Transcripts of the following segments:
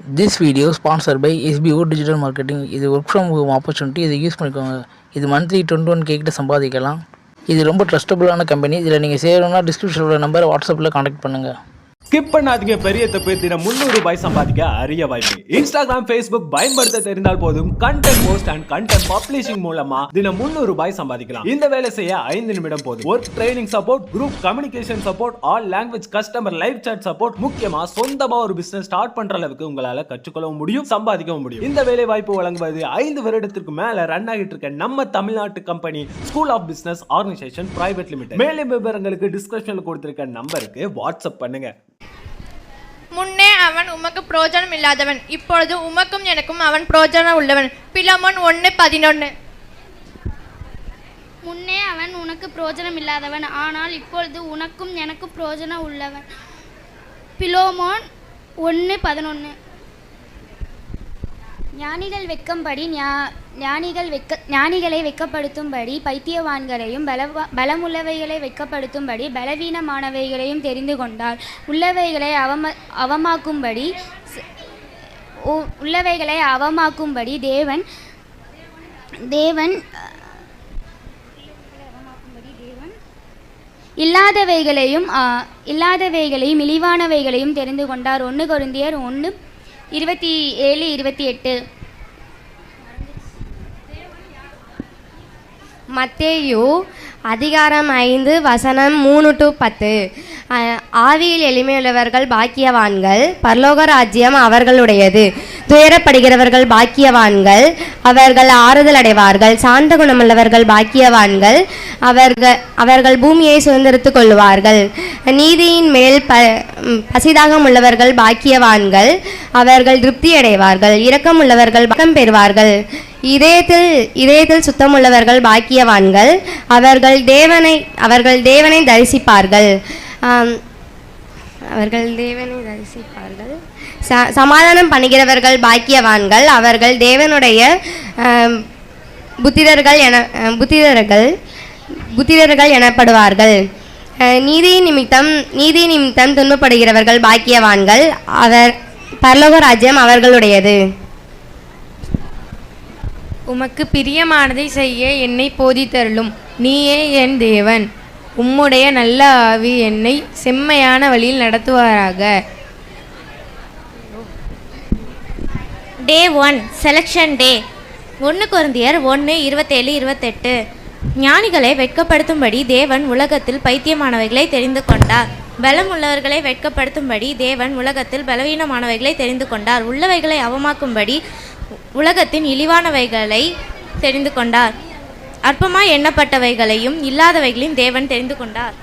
This video sponsored by SBO Digital Marketing. இது work from home opportunity. இதை use பண்ணிக்கோங்க. இது மந்த்லி 21K கிட்ட சம்பாதிக்கலாம். இது ரொம்ப ட்ரஸ்டபுளான கம்பெனி. இதில் நீங்கள் சேரணும்னா டிஸ்கிரிப்ஷனில் உள்ள நம்பரை வாட்ஸ்அப்பில் கான்டாக்ட் பண்ணுங்கள். ஸ்கிப் பண்ணாதீங்க. பெரிய தப்பு. தினம் 300 ரூபாய் சம்பாதிக்க அரிய வாய்ப்பு. இன்ஸ்டாகிராம், ஃபேஸ்புக் பயன்படுத்த தெரிந்தால் போதும் content post and content publishing மூலமா தினம் 300 ரூபாய் சம்பாதிக்கலாம். இந்த வேலை செய்ய 5 நிமிடம் போதும். Work training support, group communication support, all language customer live chat support, முக்கியமா சொந்தமா ஒரு பிசினஸ் ஸ்டார்ட் பண்ற அளவுக்கு உங்களால கற்றுக்கொள்ளவும் முடியும், சம்பாதிக்கவும் முடியும். இந்த வேலை வாய்ப்பு வழங்குவது 5 வருடத்திற்கு மேல ரன் ஆகிட்டு இருக்க நம்ம தமிழ்நாட்டு company school of business organisation private limited. மேலும் விவரங்களுக்கு டிஸ்கிரிப்ஷன்ல கொடுத்திருக்க நம்பருக்கு வாட்ஸ்அப் பண்ணுங்க. முன்னே அவன் உமக்கு பிரயோஜனம் இல்லாதவன், இப்பொழுது உமக்கும் எனக்கும் அவன் பிரயோஜனம் உள்ளவன். பிலமோன் 1:11. முன்னே அவன் உனக்கு பிரயோஜனம் இல்லாதவன், ஆனால் இப்பொழுது உனக்கும் எனக்கும் பிரயோஜனம் உள்ளவன். பிலோமோன் 1:11. ஞானிகளை வெட்கப்படுத்தும்படி பைத்தியவான்களையும் பலமுள்ளவைகளை வெட்கப்படுத்தும்படி பலவீனமானவைகளையும் தெரிந்து கொண்டார். உள்ளவைகளை அவமாக்கும்படி தேவன் இல்லாதவைகளையும் இழிவானவைகளையும் தெரிந்து கொண்டார். 1 கொரிந்தியர் 1:27-28. மத்தேயு அதிகாரம் 5 வசனம் 3-10. ஆவியில் எளிமையுள்ளவர்கள் பாக்கியவான்கள், பரலோக ராஜ்யம் அவர்களுடையது. துயரப்படுகிறவர்கள் பாக்கியவான்கள், அவர்கள் ஆறுதல் அடைவார்கள். சாந்த குணமுள்ளவர்கள் பாக்கியவான்கள், அவர்கள் பூமியை சுதந்திரித்துக் கொள்வார்கள். நீதியின் மேல் பசிதாகம் உள்ளவர்கள் பாக்கியவான்கள், அவர்கள் திருப்தி அடைவார்கள். இரக்கம் உள்ளவர்கள் பக்கம் பெறுவார்கள். இதயத்தில் சுத்தமுள்ளவர்கள் பாக்கியவான்கள், அவர்கள் தேவனை தரிசிப்பார்கள். சமாதானம் பண்ணுகிறவர்கள் பாக்கியவான்கள், அவர்கள் தேவனுடைய புத்திரர்கள் எனப்படுவார்கள். நீதி நிமித்தம் துன்பப்படுகிறவர்கள் பாக்கியவான்கள், அவர் பரலோக ராஜ்யம் அவர்களுடையது. உமக்கு பிரியமானதை செய்ய என்னை போதித்தருளும். நீயே என் தேவன். உம்முடைய நல்ல ஆவி என்னை செம்மையான வழியில் நடத்துவாராக. டே 1 செலெக்ஷன் டே. 1 கொரிந்தியர் 1:27-28. ஞானிகளை வெட்கப்படுத்தும்படி தேவன் உலகத்தில் பைத்தியமானவைகளை தெரிந்து கொண்டார். பலம் உள்ளவர்களை வெட்கப்படுத்தும்படி தேவன் உலகத்தில் பலவீனமானவைகளை தெரிந்து கொண்டார். உள்ளவைகளை அவமாக்கும்படி உலகத்தின் இழிவானவைகளை தெரிந்து கொண்டார். அற்பமாய் எண்ணப்பட்டவைகளையும் இல்லாதவைகளையும் தேவன் தெரிந்து கொண்டார்.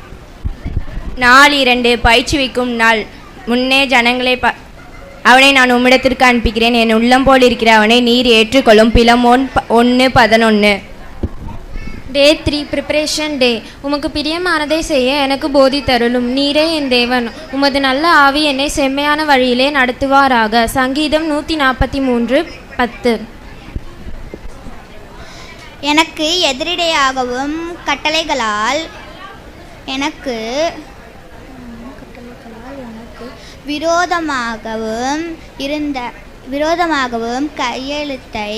நாள் 2 பயிற்சிவிக்கும் நாள். முன்னே ஜனங்களை அவனை நான் உம்மிடத்திற்கு அனுப்புகிறேன். என் உள்ளம் போல் இருக்கிற அவனை நீர் ஏற்றுக்கொள்ளும். பிலமோன் 1:11. டே 3 ப்ரிப்பரேஷன் டே. உமக்கு பிரியமானதை செய்ய எனக்கு போதித்தருளும். நீரே என் தேவன். உமது நல்ல ஆவி என்னை செம்மையான வழியிலே நடத்துவாராக. சங்கீதம் 143:10. எனக்கு எதிரிடையாகவும் கட்டளைகளால் எனக்கு விரோதமாகவும் கையெழுத்தை